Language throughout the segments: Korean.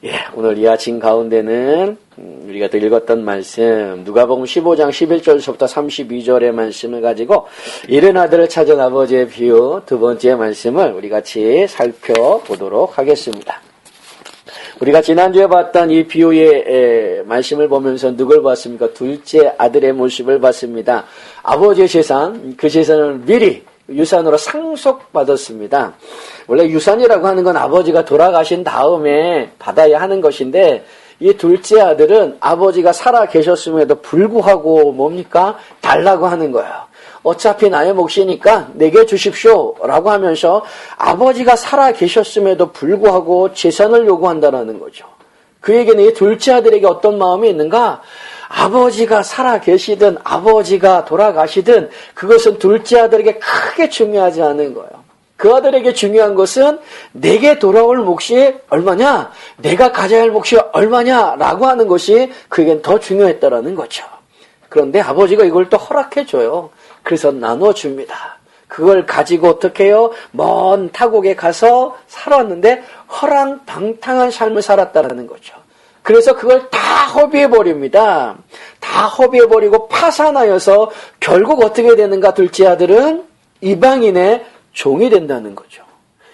예, 오늘 이 아침 가운데는 우리가 또 읽었던 말씀 누가복음 15장 11절부터 32절의 말씀을 가지고 이른 아들을 찾은 아버지의 비유 두 번째 말씀을 우리 같이 살펴보도록 하겠습니다. 우리가 지난주에 봤던 이 비유의 말씀을 보면서 누굴 봤습니까? 둘째 아들의 모습을 봤습니다. 아버지의 재산, 그 재산을 미리 유산으로 상속받았습니다. 원래 유산이라고 하는 건 아버지가 돌아가신 다음에 받아야 하는 것인데 이 둘째 아들은 아버지가 살아 계셨음에도 불구하고 뭡니까? 달라고 하는 거예요. 어차피 나의 몫이니까 내게 주십시오 라고 하면서 아버지가 살아 계셨음에도 불구하고 재산을 요구한다는 거죠. 그에게는 이 둘째 아들에게 어떤 마음이 있는가? 아버지가 살아 계시든 아버지가 돌아가시든 그것은 둘째 아들에게 크게 중요하지 않은 거예요. 그 아들에게 중요한 것은 내게 돌아올 몫이 얼마냐? 내가 가져야 할 몫이 얼마냐? 라고 하는 것이 그에겐 더 중요했다라는 거죠. 그런데 아버지가 이걸 또 허락해줘요. 그래서 나눠줍니다. 그걸 가지고 어떻게 해요? 먼 타국에 가서 살았는데 허랑방탕한 삶을 살았다라는 거죠. 그래서 그걸 다 허비해버립니다. 다 허비해버리고 파산하여서 결국 어떻게 되는가? 둘째 아들은 이방인의 종이 된다는 거죠.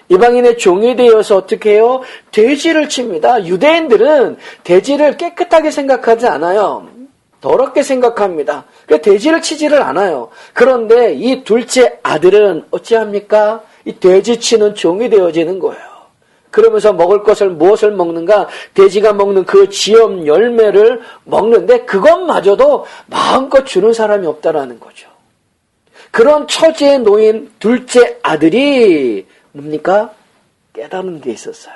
이방인의 종이 되어서 어떻게 해요? 돼지를 칩니다. 유대인들은 돼지를 깨끗하게 생각하지 않아요. 더럽게 생각합니다. 그래서 돼지를 치지를 않아요. 그런데 이 둘째 아들은 어찌합니까? 이 돼지 치는 종이 되어지는 거예요. 그러면서 먹을 것을 무엇을 먹는가? 돼지가 먹는 그 지엄 열매를 먹는데 그것마저도 마음껏 주는 사람이 없다라는 거죠. 그런 처지에 놓인 둘째 아들이 뭡니까? 깨달은 게 있었어요.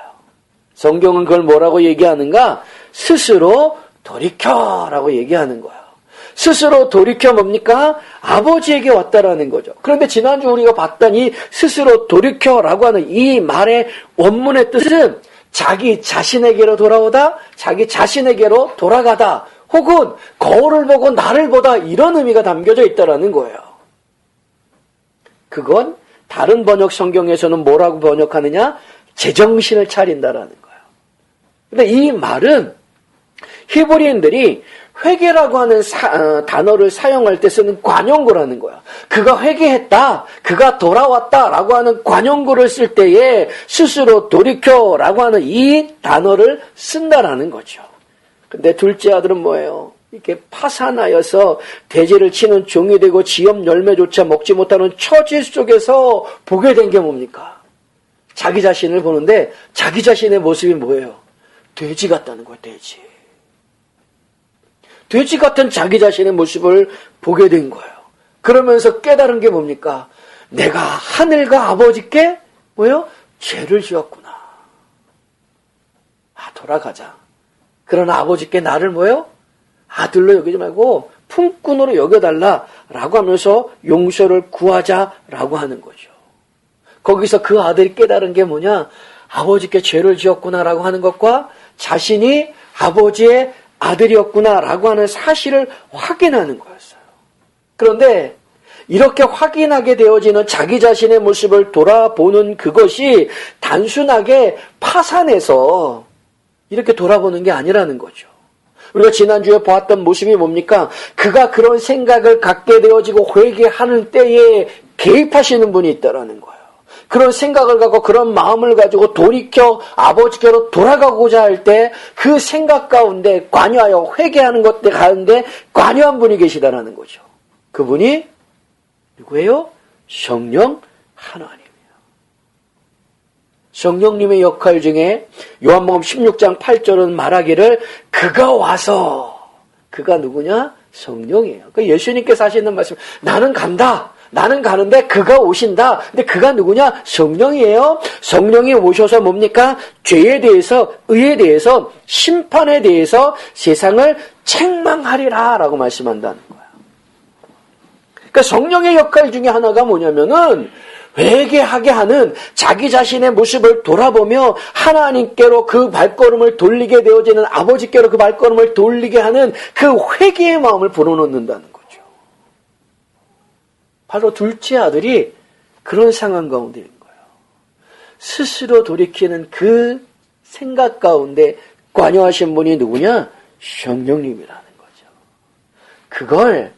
성경은 그걸 뭐라고 얘기하는가? 스스로 돌이켜라고 얘기하는 거예요. 스스로 돌이켜 뭡니까? 아버지에게 왔다라는 거죠. 그런데 지난주 우리가 봤던 이 스스로 돌이켜라고 하는 이 말의 원문의 뜻은 자기 자신에게로 돌아오다, 자기 자신에게로 돌아가다, 혹은 거울을 보고 나를 보다 이런 의미가 담겨져 있다라는 거예요. 그건 다른 번역 성경에서는 뭐라고 번역하느냐? 제정신을 차린다라는 거예요. 근데 이 말은 히브리인들이 회개라고 하는 단어를 사용할 때 쓰는 관용구라는 거야. 그가 회개했다, 그가 돌아왔다라고 하는 관용구를 쓸 때에 스스로 돌이켜라고 하는 이 단어를 쓴다라는 거죠. 근데 둘째 아들은 뭐예요? 이렇게 파산하여서 돼지를 치는 종이 되고 지엄 열매조차 먹지 못하는 처지 속에서 보게 된 게 뭡니까? 자기 자신을 보는데 자기 자신의 모습이 뭐예요? 돼지 같다는 거예요, 돼지. 돼지 같은 자기 자신의 모습을 보게 된 거예요. 그러면서 깨달은 게 뭡니까? 내가 하늘과 아버지께 뭐예요? 죄를 지었구나. 돌아가자. 그러나 아버지께 나를 뭐예요? 아들로 여기지 말고 품꾼으로 여겨달라라고 하면서 용서를 구하자라고 하는 거죠. 거기서 그 아들이 깨달은 게 뭐냐? 아버지께 죄를 지었구나라고 하는 것과 자신이 아버지의 아들이었구나라고 하는 사실을 확인하는 거였어요. 그런데 이렇게 확인하게 되어지는 자기 자신의 모습을 돌아보는 그것이 단순하게 파산해서 이렇게 돌아보는 게 아니라는 거죠. 우리가 지난주에 보았던 모습이 뭡니까? 그가 그런 생각을 갖게 되어지고 회개하는 때에 개입하시는 분이 있다라는 거예요. 그런 생각을 갖고 그런 마음을 가지고 돌이켜 아버지께로 돌아가고자 할 때 그 생각 가운데 관여하여 회개하는 것들 가운데 관여한 분이 계시다라는 거죠. 그분이 누구예요? 성령 하나님이에요. 성령님의 역할 중에 요한복음 16장 8절은 말하기를 그가 와서, 그가 누구냐? 성령이에요. 그 예수님께서 하시는 말씀, 나는 간다. 나는 가는데 그가 오신다. 근데 그가 누구냐? 성령이에요. 성령이 오셔서 뭡니까? 죄에 대해서, 의에 대해서, 심판에 대해서 세상을 책망하리라 라고 말씀한다는 거예요. 그러니까 성령의 역할 중에 하나가 뭐냐면은 회개하게 하는 자기 자신의 모습을 돌아보며 하나님께로 그 발걸음을 돌리게 되어지는, 아버지께로 그 발걸음을 돌리게 하는 그 회개의 마음을 불어넣는다는 거예요. 바로 둘째 아들이 그런 상황 가운데 있는 거예요. 스스로 돌이키는 그 생각 가운데 관여하신 분이 누구냐? 성령님이라는 거죠. 그걸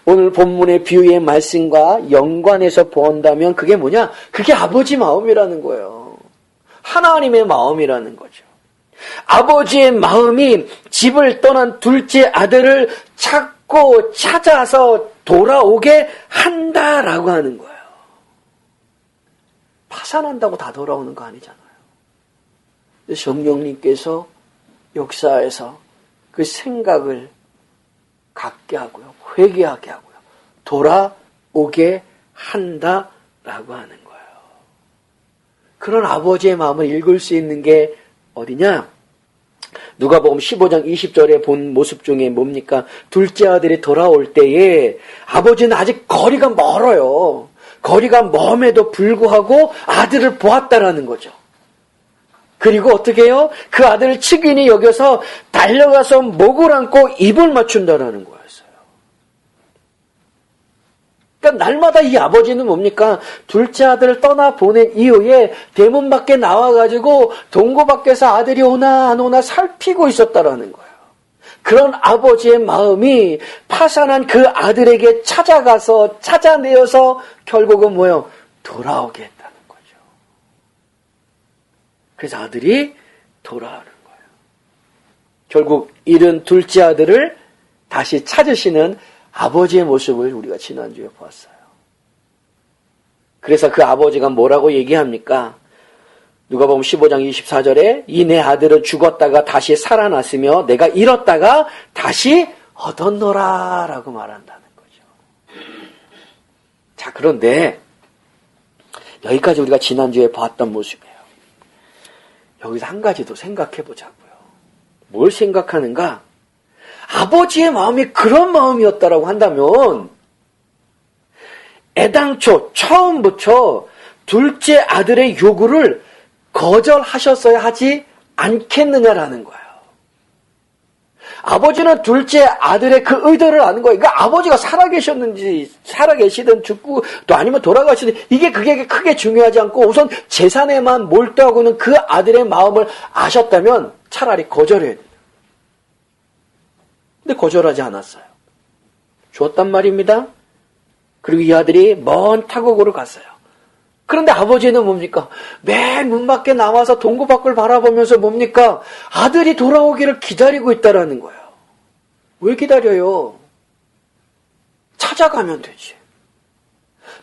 오늘 본문의 비유의 말씀과 연관해서 본다면 그게 뭐냐? 그게 아버지 마음이라는 거예요. 하나님의 마음이라는 거죠. 아버지의 마음이 집을 떠난 둘째 아들을 찾고 찾아서 돌아오게 한다라고 하는 거예요. 파산한다고 다 돌아오는 거 아니잖아요. 성령님께서 역사에서 그 생각을 갖게 하고요. 회개하게 하고요. 돌아오게 한다라고 하는 거예요. 그런 아버지의 마음을 읽을 수 있는 게 어디냐? 누가복음 15장 20절에 본 모습 중에 뭡니까? 둘째 아들이 돌아올 때에 아버지는 아직 거리가 멀어요. 거리가 멉에도 불구하고 아들을 보았다라는 거죠. 그리고 어떻게 해요? 그 아들을 측은히 여겨서 달려가서 목을 안고 입을 맞춘다라는 거였어요. 그러니까 날마다 이 아버지는 뭡니까? 둘째 아들을 떠나보낸 이후에 대문 밖에 나와가지고 동고 밖에서 아들이 오나 안 오나 살피고 있었다라는 거예요. 그런 아버지의 마음이 파산한 그 아들에게 찾아가서 찾아내어서 결국은 뭐예요? 돌아오게 했다는 거죠. 그래서 아들이 돌아오는 거예요. 결국 잃은 둘째 아들을 다시 찾으시는 아버지의 모습을 우리가 지난주에 보았어요. 그래서 그 아버지가 뭐라고 얘기합니까? 누가복음 15장 24절에 이 내 아들은 죽었다가 다시 살아났으며 내가 잃었다가 다시 얻었노라 라고 말한다는 거죠. 자, 그런데 여기까지 우리가 지난주에 봤던 모습이에요. 여기서 한 가지 더 생각해 보자고요. 뭘 생각하는가? 아버지의 마음이 그런 마음이었다라고 한다면 애당초 처음부터 둘째 아들의 요구를 거절하셨어야 하지 않겠느냐라는 거예요. 아버지는 둘째 아들의 그 의도를 아는 거예요. 그러니까 아버지가 살아계시든 죽고 또 아니면 돌아가시든 그게 크게 중요하지 않고 우선 재산에만 몰두하고는 그 아들의 마음을 아셨다면 차라리 거절해야 돼요. 근데 거절하지 않았어요. 주었단 말입니다. 그리고 이 아들이 먼 타국으로 갔어요. 그런데 아버지는 뭡니까? 맨 문 밖에 나와서 동구 밖을 바라보면서 뭡니까? 아들이 돌아오기를 기다리고 있다라는 거예요. 왜 기다려요? 찾아가면 되지.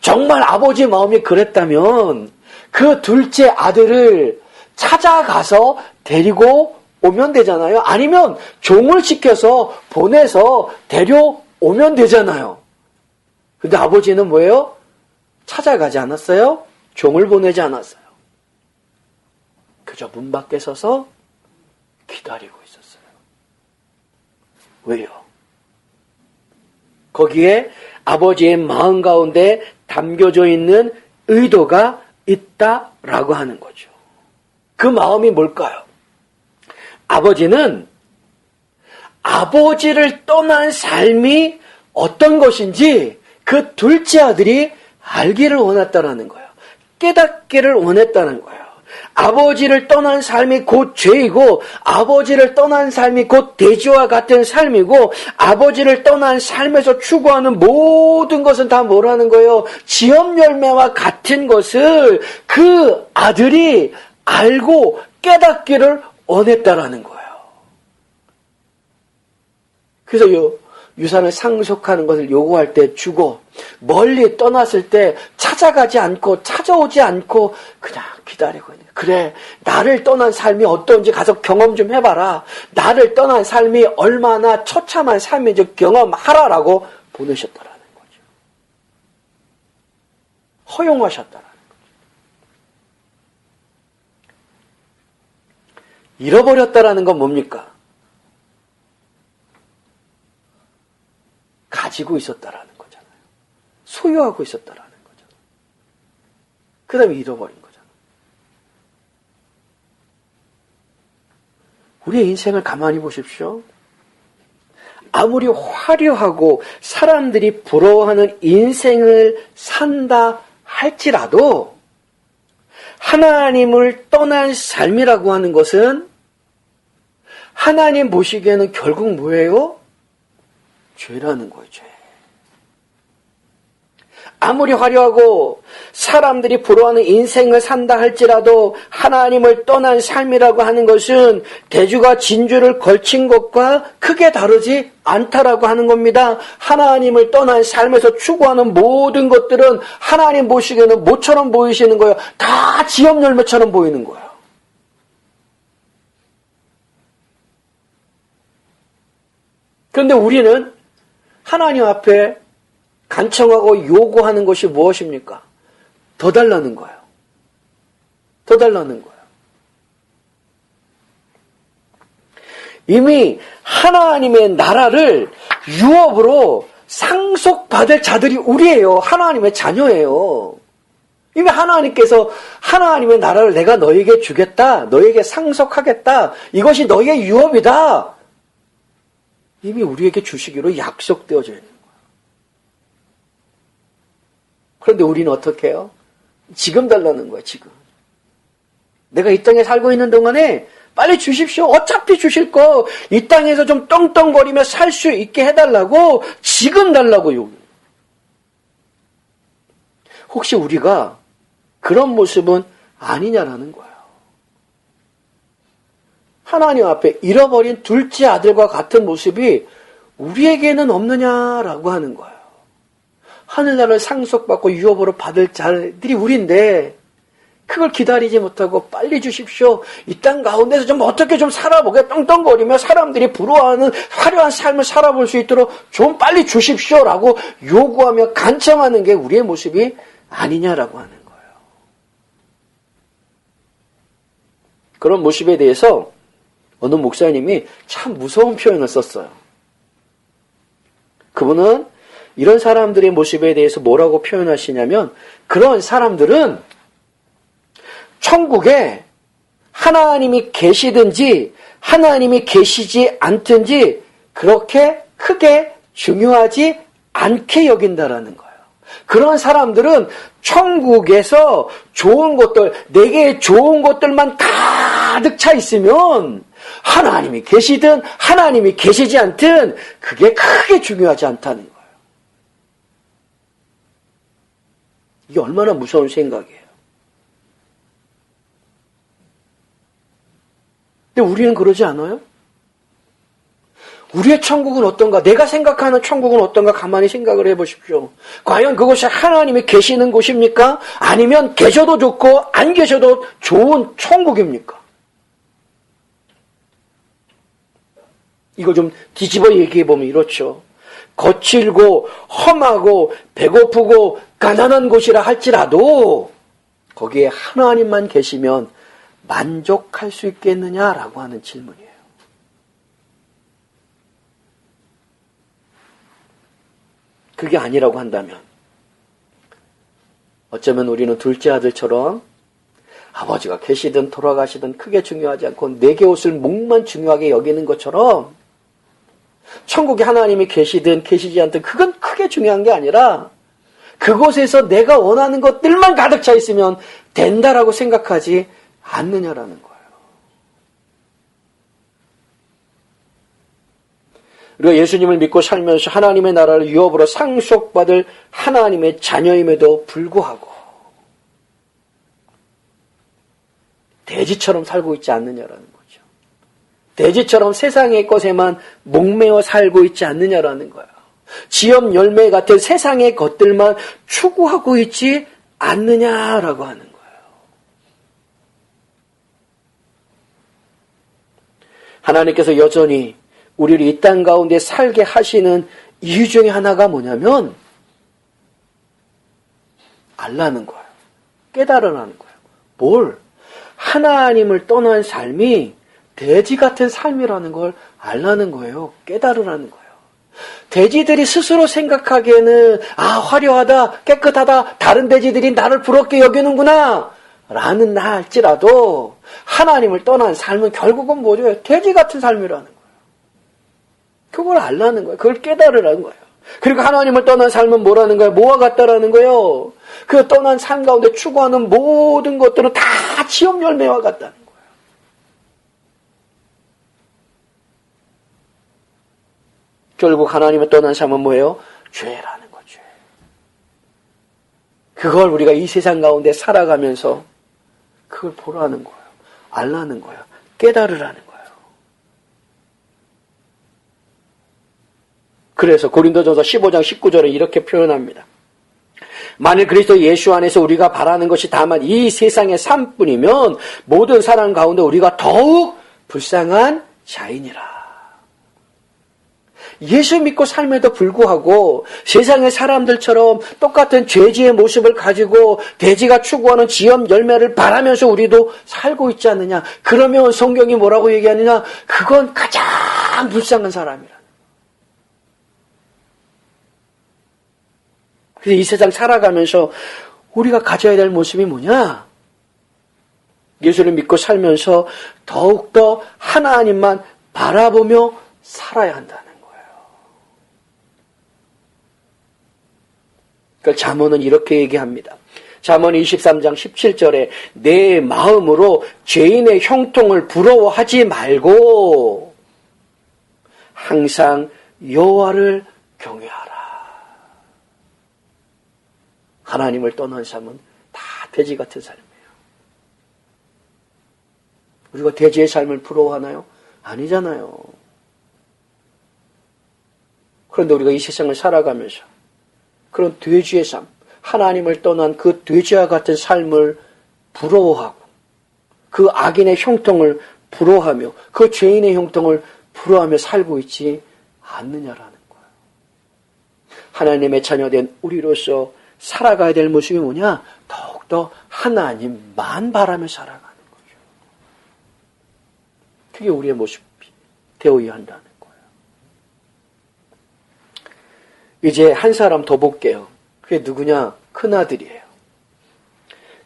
정말 아버지의 마음이 그랬다면 그 둘째 아들을 찾아가서 데리고 오면 되잖아요. 아니면 종을 시켜서 보내서 데려오면 되잖아요. 근데 아버지는 뭐예요? 찾아가지 않았어요? 종을 보내지 않았어요. 그저 문 밖에 서서 기다리고 있었어요. 왜요? 거기에 아버지의 마음 가운데 담겨져 있는 의도가 있다라고 하는 거죠. 그 마음이 뭘까요? 아버지는 아버지를 떠난 삶이 어떤 것인지 그 둘째 아들이 알기를 원했다라는 거예요. 깨닫기를 원했다는 거예요. 아버지를 떠난 삶이 곧 죄이고 아버지를 떠난 삶이 곧 돼지와 같은 삶이고 아버지를 떠난 삶에서 추구하는 모든 것은 다 뭐라는 거예요? 지업 열매와 같은 것을 그 아들이 알고 깨닫기를 원했다라는 거예요. 그래서 유산을 상속하는 것을 요구할 때 주고 멀리 떠났을 때 찾아가지 않고 찾아오지 않고 그냥 기다리고 있는 거예요. 그래, 나를 떠난 삶이 어떤지 가서 경험 좀 해봐라. 나를 떠난 삶이 얼마나 처참한 삶인지 경험하라라고 보내셨다라는 거죠. 허용하셨다라는 거죠. 잃어버렸다라는 건 뭡니까? 가지고 있었다라는 거잖아요. 소유하고 있었다라는 거잖아요. 그 다음에 잃어버린 거잖아요. 우리의 인생을 가만히 보십시오. 아무리 화려하고 사람들이 부러워하는 인생을 산다 할지라도 하나님을 떠난 삶이라고 하는 것은 하나님 보시기에는 결국 뭐예요? 죄라는 거예요, 죄. 아무리 화려하고 사람들이 부러워하는 인생을 산다 할지라도 하나님을 떠난 삶이라고 하는 것은 대주가 진주를 걸친 것과 크게 다르지 않다라고 하는 겁니다. 하나님을 떠난 삶에서 추구하는 모든 것들은 하나님 보시기에는 모처럼 보이시는 거예요. 다 지엽 열매처럼 보이는 거예요. 그런데 우리는 하나님 앞에 간청하고 요구하는 것이 무엇입니까? 더 달라는 거예요. 더 달라는 거예요. 이미 하나님의 나라를 유업으로 상속받을 자들이 우리예요. 하나님의 자녀예요. 이미 하나님께서 하나님의 나라를 내가 너에게 주겠다. 너에게 상속하겠다. 이것이 너의 유업이다. 이미 우리에게 주시기로 약속되어져 있는 거예요. 그런데 우리는 어떻게 해요? 지금 달라는 거야, 지금. 내가 이 땅에 살고 있는 동안에 빨리 주십시오. 어차피 주실 거 이 땅에서 좀 떵떵거리며 살 수 있게 해달라고 지금 달라고 요구. 혹시 우리가 그런 모습은 아니냐라는 거예요. 하나님 앞에 잃어버린 둘째 아들과 같은 모습이 우리에게는 없느냐라고 하는 거예요. 하늘나라를 상속받고 유업으로 받을 자들이 우리인데 그걸 기다리지 못하고 빨리 주십시오. 이 땅 가운데서 좀 어떻게 좀 살아보게 떵떵거리며 사람들이 부러워하는 화려한 삶을 살아볼 수 있도록 좀 빨리 주십시오라고 요구하며 간청하는 게 우리의 모습이 아니냐라고 하는 거예요. 그런 모습에 대해서 어느 목사님이 참 무서운 표현을 썼어요. 그분은 이런 사람들의 모습에 대해서 뭐라고 표현하시냐면 그런 사람들은 천국에 하나님이 계시든지 하나님이 계시지 않든지 그렇게 크게 중요하지 않게 여긴다라는 거예요. 그런 사람들은 천국에서 좋은 것들, 내게 좋은 것들만 가득 차 있으면 하나님이 계시든 하나님이 계시지 않든 그게 크게 중요하지 않다는 거예요. 이게 얼마나 무서운 생각이에요. 근데 우리는 그러지 않아요? 우리의 천국은 어떤가? 내가 생각하는 천국은 어떤가? 가만히 생각을 해보십시오. 과연 그것이 하나님이 계시는 곳입니까? 아니면 계셔도 좋고 안 계셔도 좋은 천국입니까? 이걸 좀 뒤집어 얘기해보면 이렇죠. 거칠고 험하고 배고프고 가난한 곳이라 할지라도 거기에 하나님만 계시면 만족할 수 있겠느냐라고 하는 질문이에요. 그게 아니라고 한다면 어쩌면 우리는 둘째 아들처럼 아버지가 계시든 돌아가시든 크게 중요하지 않고 내게 옷을 목만 중요하게 여기는 것처럼 천국에 하나님이 계시든 계시지 않든 그건 크게 중요한 게 아니라 그곳에서 내가 원하는 것들만 가득 차 있으면 된다라고 생각하지 않느냐라는 거예요. 우리가 예수님을 믿고 살면서 하나님의 나라를 유업으로 상속받을 하나님의 자녀임에도 불구하고 돼지처럼 살고 있지 않느냐라는 거죠. 돼지처럼 세상의 것에만 목매어 살고 있지 않느냐라는 거예요. 지엽 열매 같은 세상의 것들만 추구하고 있지 않느냐라고 하는 거예요. 하나님께서 여전히 우리를 이 땅 가운데 살게 하시는 이유 중에 하나가 뭐냐면 알라는 거예요. 깨달으라는 거예요. 뭘? 하나님을 떠난 삶이 돼지 같은 삶이라는 걸 알라는 거예요. 깨달으라는 거예요. 돼지들이 스스로 생각하기에는 화려하다, 깨끗하다, 다른 돼지들이 나를 부럽게 여기는구나 라는 나 할지라도 하나님을 떠난 삶은 결국은 뭐죠? 돼지 같은 삶이라는 거예요. 그걸 알라는 거예요. 그걸 깨달으라는 거예요. 그리고 하나님을 떠난 삶은 뭐라는 거예요? 뭐와 같다라는 거예요. 그 떠난 삶 가운데 추구하는 모든 것들은 다 지옥 열매와 같다는 거예요. 결국 하나님을 떠난 삶은 뭐예요? 죄라는 거죠. 그걸 우리가 이 세상 가운데 살아가면서 그걸 보라는 거예요. 알라는 거예요. 깨달으라는 거예요. 그래서 고린도전서 15장 19절에 이렇게 표현합니다. 만일 그리스도 예수 안에서 우리가 바라는 것이 다만 이 세상의 삶뿐이면 모든 사람 가운데 우리가 더욱 불쌍한 자이니라. 예수 믿고 삶에도 불구하고 세상의 사람들처럼 똑같은 죄지의 모습을 가지고 돼지가 추구하는 지엄 열매를 바라면서 우리도 살고 있지 않느냐. 그러면 성경이 뭐라고 얘기하느냐. 그건 가장 불쌍한 사람이라. 그래서 이 세상 살아가면서 우리가 가져야 될 모습이 뭐냐? 예수를 믿고 살면서 더욱더 하나님만 바라보며 살아야 한다는 거예요. 그러니까 잠언은 이렇게 얘기합니다. 잠언 23장 17절에 내 마음으로 죄인의 형통을 부러워하지 말고 항상 여호와를 경외하라. 하나님을 떠난 삶은 다 돼지 같은 삶이에요. 우리가 돼지의 삶을 부러워하나요? 아니잖아요. 그런데 우리가 이 세상을 살아가면서 그런 돼지의 삶, 하나님을 떠난 그 돼지와 같은 삶을 부러워하고 그 악인의 형통을 부러워하며 그 죄인의 형통을 부러워하며 살고 있지 않느냐라는 거예요. 하나님의 자녀된 우리로서 살아가야 될 모습이 뭐냐? 더욱더 하나님만 바라며 살아가는 거죠. 그게 우리의 모습이 되어야 한다는 거예요. 이제 한 사람 더 볼게요. 그게 누구냐? 큰아들이에요.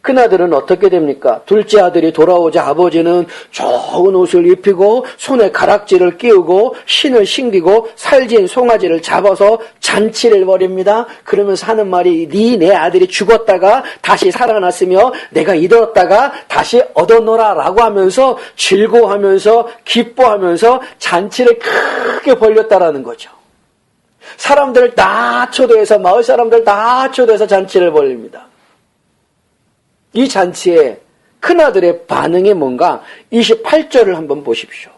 큰아들은 어떻게 됩니까? 둘째 아들이 돌아오자 아버지는 좋은 옷을 입히고 손에 가락지를 끼우고 신을 신기고 살진 송아지를 잡아서 잔치를 벌입니다. 그러면서 하는 말이 네 아들이 죽었다가 다시 살아났으며 내가 잃었다가 다시 얻어노라 라고 하면서 즐거워하면서 기뻐하면서 잔치를 크게 벌렸다라는 거죠. 사람들을 다 초대해서 마을 사람들 다 초대해서 잔치를 벌립니다. 이 잔치에 큰아들의 반응이 뭔가 28절을 한번 보십시오.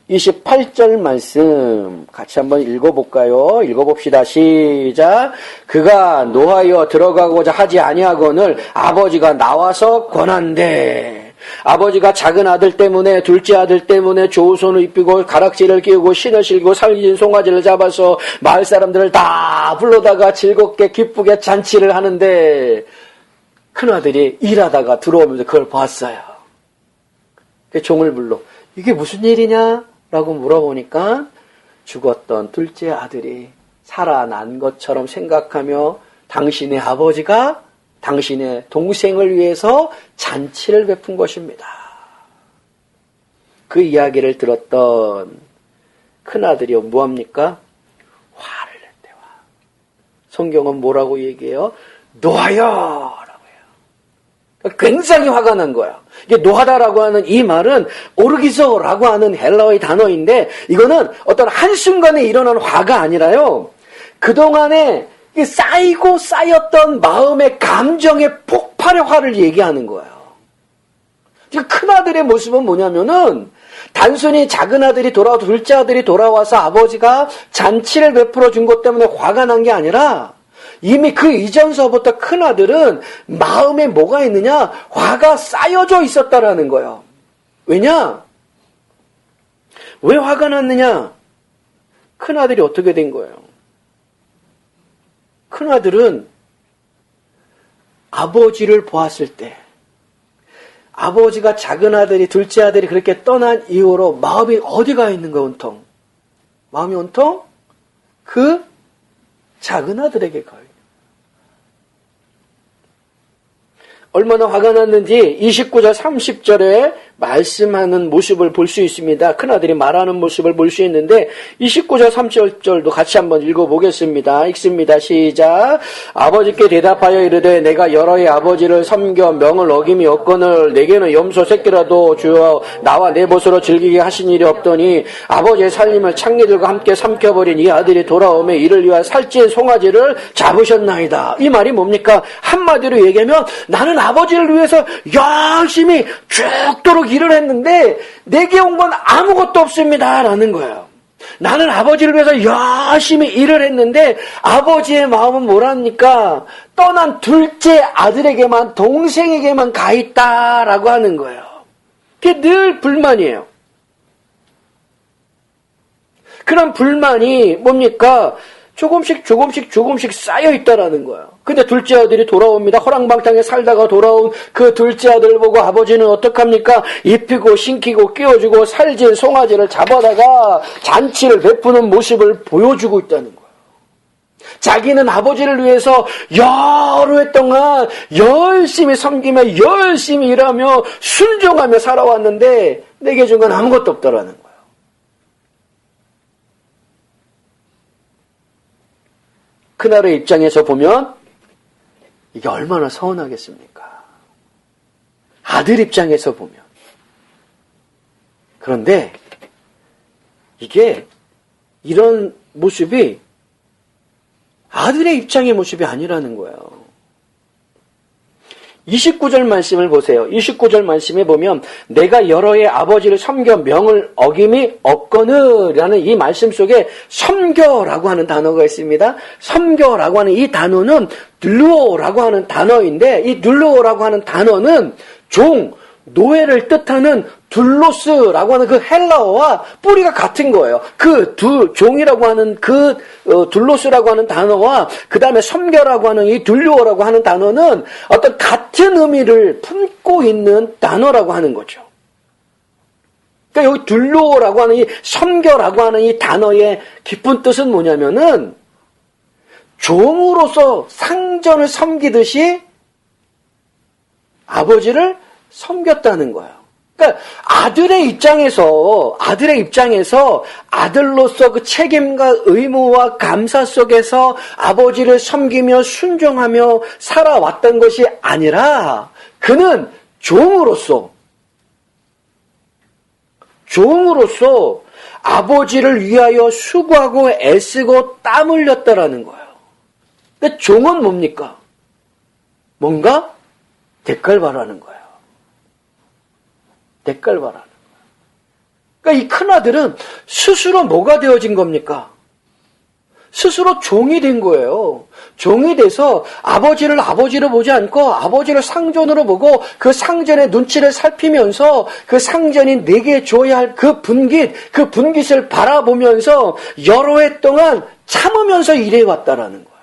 28절 말씀 같이 한번 읽어볼까요? 읽어봅시다. 시작. 그가 노하여 들어가고자 하지 아니하거늘 아버지가 나와서 권한대. 아버지가 작은 아들 때문에 둘째 아들 때문에 조우손을 입히고 가락지를 끼우고 신을 실고 살진 송아지를 잡아서 마을 사람들을 다 불러다가 즐겁게 기쁘게 잔치를 하는데 큰아들이 일하다가 들어오면서 그걸 봤어요. 종을 불러 이게 무슨 일이냐? 라고 물어보니까 죽었던 둘째 아들이 살아난 것처럼 생각하며 당신의 아버지가 당신의 동생을 위해서 잔치를 베푼 것입니다. 그 이야기를 들었던 큰아들이 뭐합니까? 화를 냈대요. 성경은 뭐라고 얘기해요? 노하여! 굉장히 화가 난 거야. 이게 노하다라고 하는 이 말은 오르기소라고 하는 헬라어의 단어인데 이거는 어떤 한순간에 일어난 화가 아니라요. 그동안에 쌓이고 쌓였던 마음의 감정의 폭발의 화를 얘기하는 거예요. 큰아들의 모습은 뭐냐면은 단순히 작은 아들이 돌아와서 둘째 아들이 돌아와서 아버지가 잔치를 베풀어 준 것 때문에 화가 난 게 아니라 이미 그 이전서부터 큰아들은 마음에 뭐가 있느냐? 화가 쌓여져 있었다라는 거예요. 왜냐? 왜 화가 났느냐? 큰아들이 어떻게 된 거예요? 큰아들은 아버지를 보았을 때 아버지가 작은 아들이 둘째 아들이 그렇게 떠난 이후로 마음이 어디가 있는 거예요? 온통. 마음이 온통 그 작은 아들에게 가요. 얼마나 화가 났는지 29절 30절에 말씀하는 모습을 볼 수 있습니다. 큰아들이 말하는 모습을 볼 수 있는데 29절 30절도 같이 한번 읽어보겠습니다. 읽습니다. 시작. 아버지께 대답하여 이르되 내가 여러 해 아버지를 섬겨 명을 어김이 없거늘 내게는 염소 새끼라도 주어 나와 내 벗으로 즐기게 하신 일이 없더니 아버지의 살림을 창녀들과 함께 삼켜버린 이 아들이 돌아오매 이를 위하여 살찐 송아지를 잡으셨나이다. 이 말이 뭡니까? 한마디로 얘기하면 나는 아버지를 위해서 열심히 죽도록 일을 했는데 내게 온 건 아무것도 없습니다 라는 거예요. 나는 아버지를 위해서 열심히 일을 했는데 아버지의 마음은 뭐랍니까? 떠난 둘째 아들에게만, 동생에게만 가 있다라고 하는 거예요. 그게 늘 불만이에요. 그런 불만이 뭡니까? 조금씩 쌓여 있다라는 거예요. 근데 둘째 아들이 돌아옵니다. 허랑방탕에 살다가 돌아온 그 둘째 아들을 보고 아버지는 어떡합니까? 입히고 신기고 끼워주고 살진 송아지를 잡아다가 잔치를 베푸는 모습을 보여주고 있다는 거예요. 자기는 아버지를 위해서 여러 해 동안 열심히 섬기며 열심히 일하며 순종하며 살아왔는데 내게 준 건 아무것도 없다라는 거예요. 그날의 입장에서 보면 이게 얼마나 서운하겠습니까? 아들 입장에서 보면. 그런데 이게 이런 모습이 아들의 입장의 모습이 아니라는 거예요. 29절 말씀을 보세요. 29절 말씀에 보면 내가 여러 해 아버지를 섬겨 명을 어김이 없거늘이라는 이 말씀 속에 섬겨라고 하는 단어가 있습니다. 섬겨라고 하는 이 단어는 둘루오라고 하는 단어인데 이 둘루오라고 하는 단어는 종, 노예를 뜻하는 둘로스라고 하는 그 헬라어와 뿌리가 같은 거예요. 그 종이라고 하는 그 둘로스라고 하는 단어와 그 다음에 섬겨라고 하는 이 둘루어라고 하는 단어는 어떤 같은 의미를 품고 있는 단어라고 하는 거죠. 그러니까 여기 둘루어라고 하는 이 섬겨라고 하는 이 단어의 깊은 뜻은 뭐냐면은 종으로서 상전을 섬기듯이 아버지를 섬겼다는 거예요. 그러니까 아들의 입장에서 아들로서 그 책임과 의무와 감사 속에서 아버지를 섬기며 순종하며 살아왔던 것이 아니라 그는 종으로서 아버지를 위하여 수고하고 애쓰고 땀 흘렸다라는 거예요. 근데 종은 뭡니까? 뭔가 대가를 바라는 거예요. 대가를 바라는 거예요. 그러니까 이 큰아들은 스스로 뭐가 되어진 겁니까? 스스로 종이 된 거예요. 종이 돼서 아버지를 아버지로 보지 않고 아버지를 상전으로 보고 그 상전의 눈치를 살피면서 그 상전이 내게 줘야 할 그 분깃을 바라보면서 여러 해 동안 참으면서 일해왔다라는 거예요.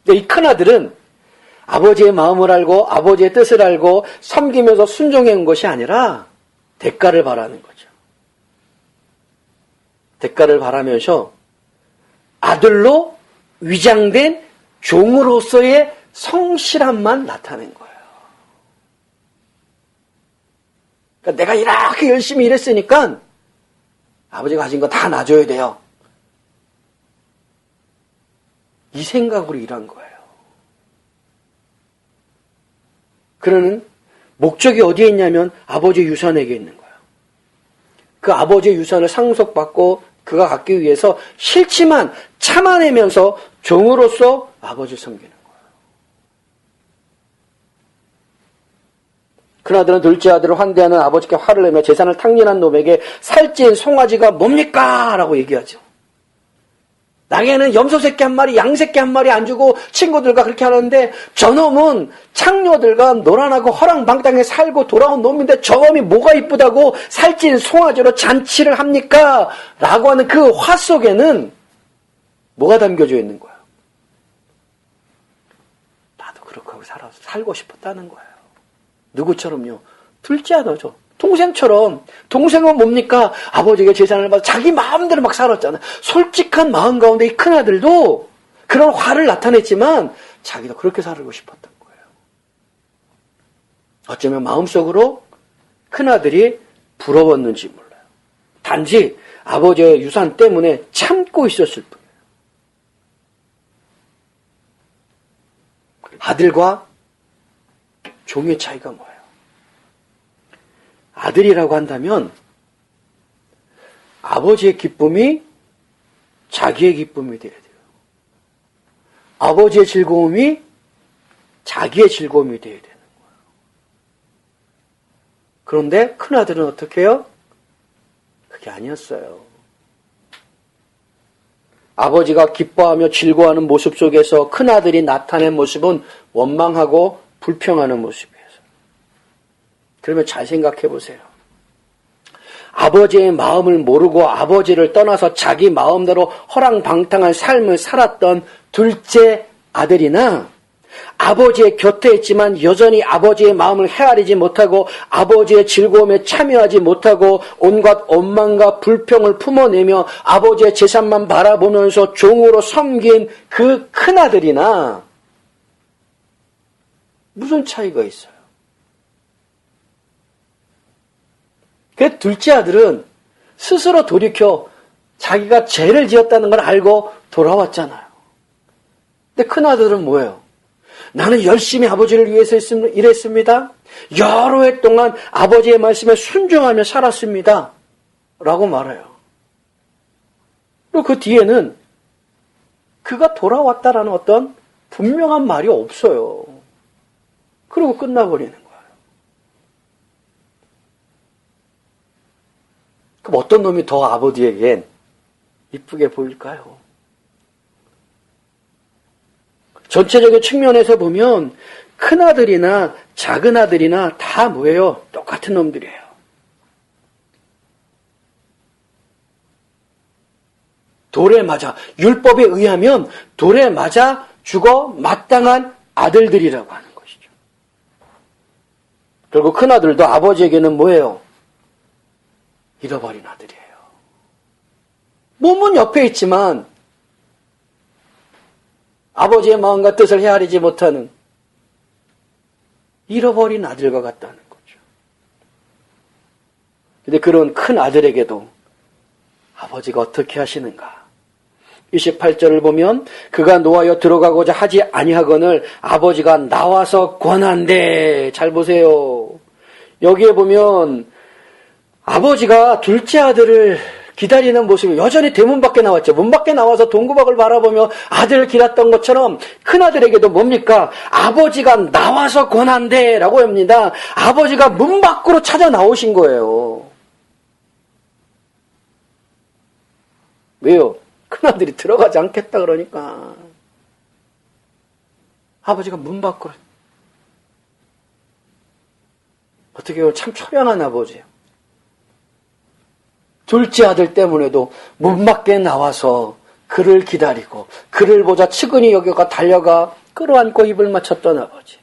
근데 이 큰아들은 아버지의 마음을 알고 아버지의 뜻을 알고 섬기면서 순종한 것이 아니라 대가를 바라는 거죠. 대가를 바라면서 아들로 위장된 종으로서의 성실함만 나타낸 거예요. 그러니까 내가 이렇게 열심히 일했으니까 아버지가 가진 거 다 놔줘야 돼요. 이 생각으로 일한 거예요. 그러는 목적이 어디에 있냐면 아버지의 유산에게 있는 거예요. 그 아버지의 유산을 상속받고 그가 갖기 위해서 싫지만 참아내면서 종으로서 아버지를 섬기는 거예요. 그나저나 둘째 아들을 환대하는 아버지께 화를 내며 재산을 탕진한 놈에게 살찐 송아지가 뭡니까? 라고 얘기하죠. 나에게는 염소 새끼 한 마리, 양 새끼 한 마리 안 주고 친구들과 그렇게 하는데 저놈은 창녀들과 노란하고 허랑방탕에 살고 돌아온 놈인데 저놈이 뭐가 이쁘다고 살찐 송아지로 잔치를 합니까? 라고 하는 그 화 속에는 뭐가 담겨져 있는 거야? 나도 그렇게 하고 살고 싶었다는 거예요. 누구처럼요? 둘째 아들죠. 동생처럼. 동생은 뭡니까? 아버지에게 재산을 받아 자기 마음대로 막 살았잖아요. 솔직한 마음 가운데 이 큰아들도 그런 화를 나타냈지만 자기도 그렇게 살고 싶었던 거예요. 어쩌면 마음속으로 큰아들이 부러웠는지 몰라요. 단지 아버지의 유산 때문에 참고 있었을 뿐이에요. 아들과 종의 차이가 뭐예요? 아들이라고 한다면 아버지의 기쁨이 자기의 기쁨이 되어야 돼요. 아버지의 즐거움이 자기의 즐거움이 되어야 되는 거예요. 그런데 큰아들은 어떻게 해요? 그게 아니었어요. 아버지가 기뻐하며 즐거워하는 모습 속에서 큰아들이 나타낸 모습은 원망하고 불평하는 모습이에요. 그러면 잘 생각해 보세요. 아버지의 마음을 모르고 아버지를 떠나서 자기 마음대로 허랑방탕한 삶을 살았던 둘째 아들이나 아버지의 곁에 있지만 여전히 아버지의 마음을 헤아리지 못하고 아버지의 즐거움에 참여하지 못하고 온갖 원망과 불평을 품어내며 아버지의 재산만 바라보면서 종으로 섬긴 그 큰아들이나 무슨 차이가 있어요? 그 둘째 아들은 스스로 돌이켜 자기가 죄를 지었다는 걸 알고 돌아왔잖아요. 근데 큰아들은 뭐예요? 나는 열심히 아버지를 위해서 일했습니다. 여러 해 동안 아버지의 말씀에 순종하며 살았습니다. 라고 말해요. 그리고 그 뒤에는 그가 돌아왔다라는 어떤 분명한 말이 없어요. 그리고 끝나버리는 거예요. 그럼 어떤 놈이 더 아버지에겐 이쁘게 보일까요? 전체적인 측면에서 보면 큰아들이나 작은아들이나 다 뭐예요? 똑같은 놈들이에요. 돌에 맞아, 율법에 의하면 돌에 맞아 죽어 마땅한 아들들이라고 하는 것이죠. 결국 큰아들도 아버지에게는 뭐예요? 잃어버린 아들이에요. 몸은 옆에 있지만 아버지의 마음과 뜻을 헤아리지 못하는 잃어버린 아들과 같다는 거죠. 근데 그런 큰 아들에게도 아버지가 어떻게 하시는가? 28절을 보면 그가 노하여 들어가고자 하지 아니하거늘 아버지가 나와서 권한대. 잘 보세요. 여기에 보면 아버지가 둘째 아들을 기다리는 모습이 여전히 대문 밖에 나왔죠. 문 밖에 나와서 동구박을 바라보며 아들을 기다렸던 것처럼 큰아들에게도 뭡니까? 아버지가 나와서 권한대 라고 합니다. 아버지가 문 밖으로 찾아 나오신 거예요. 왜요? 큰아들이 들어가지 않겠다 그러니까. 아버지가 문 밖으로. 어떻게 보면 참 초량한 아버지예요. 둘째 아들 때문에도 문 밖에 나와서 그를 기다리고 그를 보자 측은히 여겨가 달려가 끌어안고 입을 맞췄던 아버지.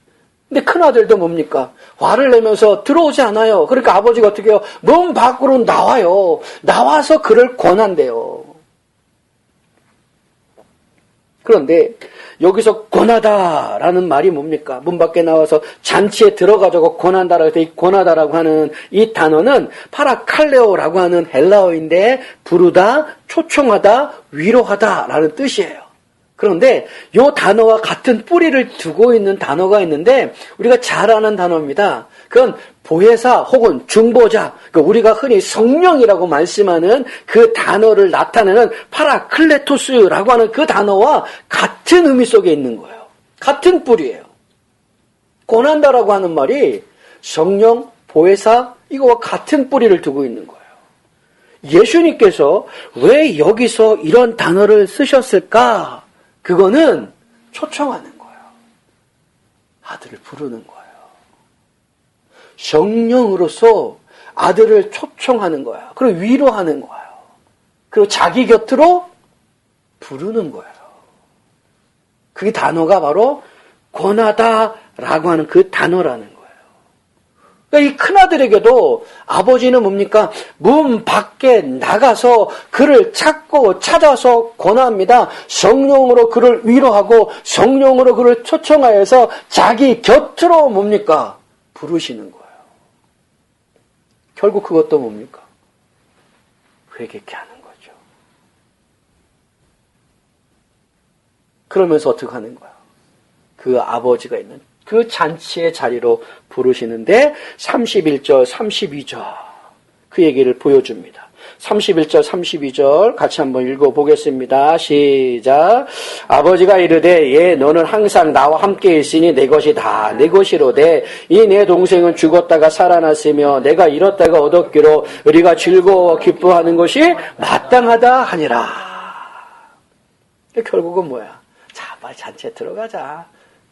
근데 큰아들도 뭡니까? 화를 내면서 들어오지 않아요. 그러니까 아버지가 어떻게 해요? 문 밖으로 나와요. 나와서 그를 권한대요. 그런데 여기서 권하다라는 말이 뭡니까? 문 밖에 나와서 잔치에 들어가자고 권한다라고 해서 이 권하다라고 하는 이 단어는 파라칼레오라고 하는 헬라어인데 부르다, 초청하다, 위로하다라는 뜻이에요. 그런데 이 단어와 같은 뿌리를 두고 있는 단어가 있는데 우리가 잘 아는 단어입니다. 그건 보혜사 혹은 중보자, 그러니까 우리가 흔히 성령이라고 말씀하는 그 단어를 나타내는 파라클레토스라고 하는 그 단어와 같은 의미 속에 있는 거예요. 같은 뿌리예요. 권한다라고 하는 말이 성령, 보혜사 이거와 같은 뿌리를 두고 있는 거예요. 예수님께서 왜 여기서 이런 단어를 쓰셨을까? 그거는 초청하는 거예요. 아들을 부르는 거예요. 성령으로서 아들을 초청하는 거예요. 그리고 위로하는 거예요. 그리고 자기 곁으로 부르는 거예요. 그 단어가 바로 권하다라고 하는 그 단어라는 거예요. 그러니까 이 큰아들에게도 아버지는 뭡니까? 문 밖에 나가서 그를 찾고 찾아서 권합니다. 성령으로 그를 위로하고 성령으로 그를 초청하여서 자기 곁으로 뭡니까? 부르시는 거예요. 결국 그것도 뭡니까? 회개케 하는 거죠. 그러면서 어떻게 하는 거야? 그 아버지가 있는 그 잔치의 자리로 부르시는데 31절, 32절 그 얘기를 보여줍니다. 31절, 32절 같이 한번 읽어보겠습니다. 시작. 아버지가 이르되 예 너는 항상 나와 함께 있으니 내 것이 다 내 것이로되 이 내 동생은 죽었다가 살아났으며 내가 잃었다가 얻었기로 우리가 즐거워 기뻐하는 것이 마땅하다 하니라. 결국은 뭐야? 자, 빨리 잔치에 들어가자.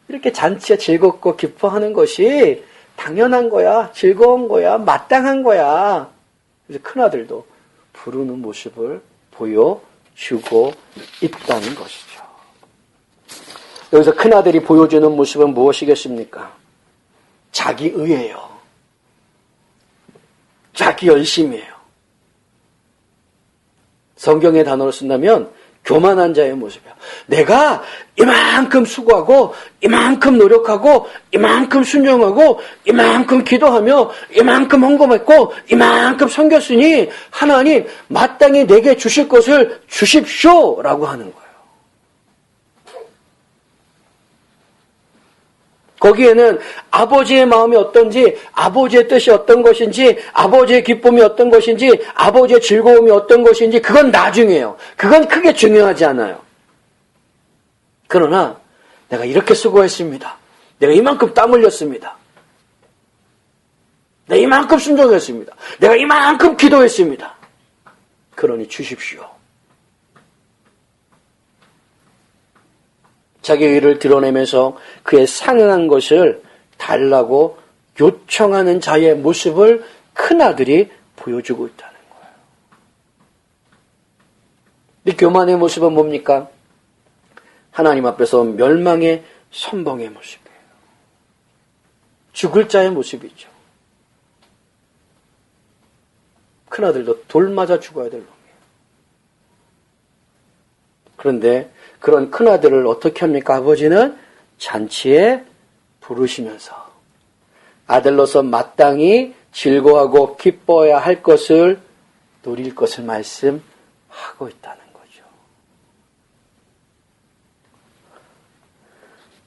이렇게 잔치에 즐겁고 기뻐하는 것이 당연한 거야. 즐거운 거야. 마땅한 거야. 그래서 큰아들도 부르는 모습을 보여주고 있다는 것이죠. 여기서 큰아들이 보여주는 모습은 무엇이겠습니까? 자기 의예요. 자기 열심이에요. 성경의 단어를 쓴다면 교만한 자의 모습이야. 내가 이만큼 수고하고 이만큼 노력하고 이만큼 순종하고 이만큼 기도하며 이만큼 헌금했고 이만큼 섬겼으니 하나님 마땅히 내게 주실 것을 주십시오라고 하는 거예요. 거기에는 아버지의 마음이 어떤지, 아버지의 뜻이 어떤 것인지, 아버지의 기쁨이 어떤 것인지, 아버지의 즐거움이 어떤 것인지 그건 나중이에요. 그건 크게 중요하지 않아요. 그러나 내가 이렇게 수고했습니다. 내가 이만큼 땀 흘렸습니다. 내가 이만큼 순종했습니다. 내가 이만큼 기도했습니다. 그러니 주십시오. 자기 의를 드러내면서 그에 상응한 것을 달라고 요청하는 자의 모습을 큰아들이 보여주고 있다는 거예요. 이 교만의 모습은 뭡니까? 하나님 앞에서 멸망의 선봉의 모습이에요. 죽을 자의 모습이죠. 큰아들도 돌 맞아 죽어야 될 놈이에요. 그런데 그런 큰아들을 어떻게 합니까? 아버지는 잔치에 부르시면서 아들로서 마땅히 즐거워하고 기뻐해야 할 것을 누릴 것을 말씀하고 있다는 거죠.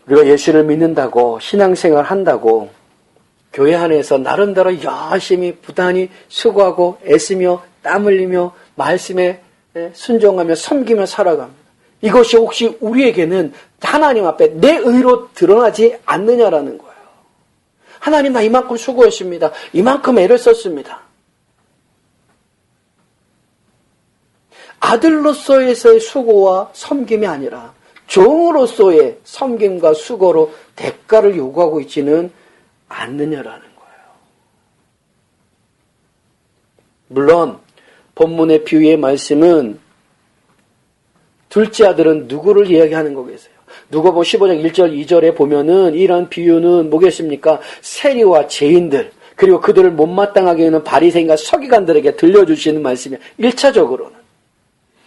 우리가 예수를 믿는다고 신앙생활 한다고 교회 안에서 나름대로 열심히 부단히 수고하고 애쓰며 땀 흘리며 말씀에 순종하며 섬기며 살아갑니다. 이것이 혹시 우리에게는 하나님 앞에 내 의로 드러나지 않느냐라는 거예요. 하나님 나 이만큼 수고했습니다. 이만큼 애를 썼습니다. 아들로서의 수고와 섬김이 아니라 종으로서의 섬김과 수고로 대가를 요구하고 있지는 않느냐라는 거예요. 물론 본문의 비유의 말씀은 둘째 아들은 누구를 이야기하는 거겠어요? 누가복음 15장 1절 2절에 보면은 이런 비유는 뭐겠습니까? 세리와 죄인들 그리고 그들을 못마땅하게 하는 바리새인과 서기관들에게 들려주시는 말씀이에요. 1차적으로는.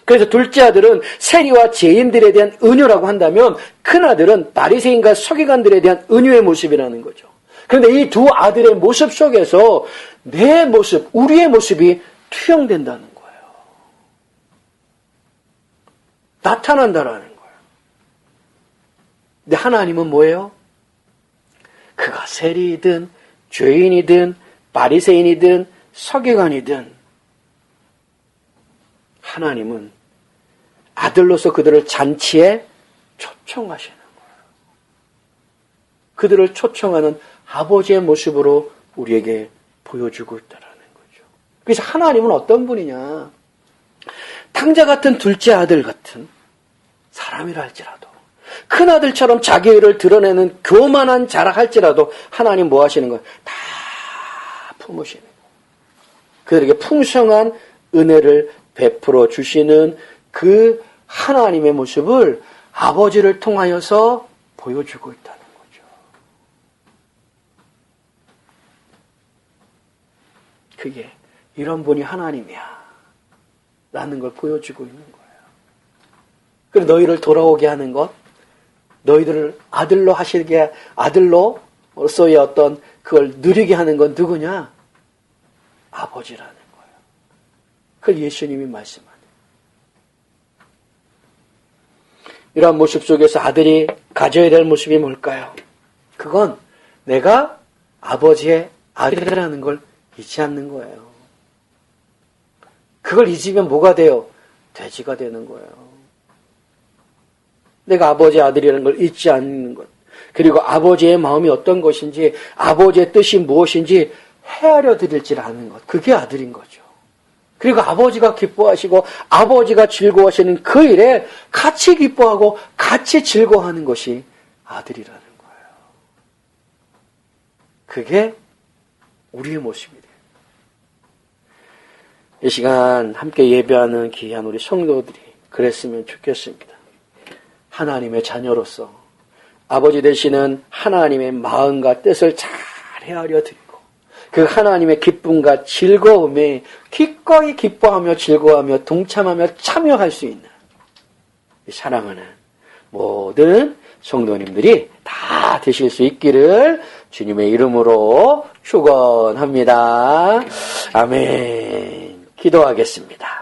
그래서 둘째 아들은 세리와 죄인들에 대한 은유라고 한다면 큰 아들은 바리새인과 서기관들에 대한 은유의 모습이라는 거죠. 그런데 이 두 아들의 모습 속에서 내 모습, 우리의 모습이 투영된다는 거예요. 나타난다라는 거예요. 근데 하나님은 뭐예요? 그가 세리이든 죄인이든 바리새인이든 서기관이든 하나님은 아들로서 그들을 잔치에 초청하시는 거예요. 그들을 초청하는 아버지의 모습으로 우리에게 보여주고 있다는 거죠. 그래서 하나님은 어떤 분이냐? 탕자 같은 둘째 아들 같은 사람이라 할지라도 큰아들처럼 자기 의를 드러내는 교만한 자라 할지라도 하나님 뭐 하시는 거예요? 다 품으시는 거예요. 그들에게 풍성한 은혜를 베풀어 주시는 그 하나님의 모습을 아버지를 통하여서 보여주고 있다는 거죠. 그게 이런 분이 하나님이야 라는 걸 보여주고 있는 거예요. 그리고 너희를 돌아오게 하는 것, 너희들을 아들로 하시게, 아들로서의 어떤 그걸 누리게 하는 건 누구냐? 아버지라는 거예요. 그걸 예수님이 말씀하네요. 이러한 모습 속에서 아들이 가져야 될 모습이 뭘까요? 그건 내가 아버지의 아들이라는 걸 잊지 않는 거예요. 그걸 잊으면 뭐가 돼요? 돼지가 되는 거예요. 내가 아버지의 아들이라는 걸 잊지 않는 것. 그리고 아버지의 마음이 어떤 것인지, 아버지의 뜻이 무엇인지 헤아려 드릴지 아는 것. 그게 아들인 거죠. 그리고 아버지가 기뻐하시고 아버지가 즐거워하시는 그 일에 같이 기뻐하고 같이 즐거워하는 것이 아들이라는 거예요. 그게 우리의 모습이 돼요. 이 시간 함께 예배하는 귀한 우리 성도들이 그랬으면 좋겠습니다. 하나님의 자녀로서 아버지 되시는 하나님의 마음과 뜻을 잘 헤아려 드리고 그 하나님의 기쁨과 즐거움에 기꺼이 기뻐하며 즐거워하며 동참하며 참여할 수 있는 사랑하는 모든 성도님들이 다 되실 수 있기를 주님의 이름으로 축원합니다. 아멘. 기도하겠습니다.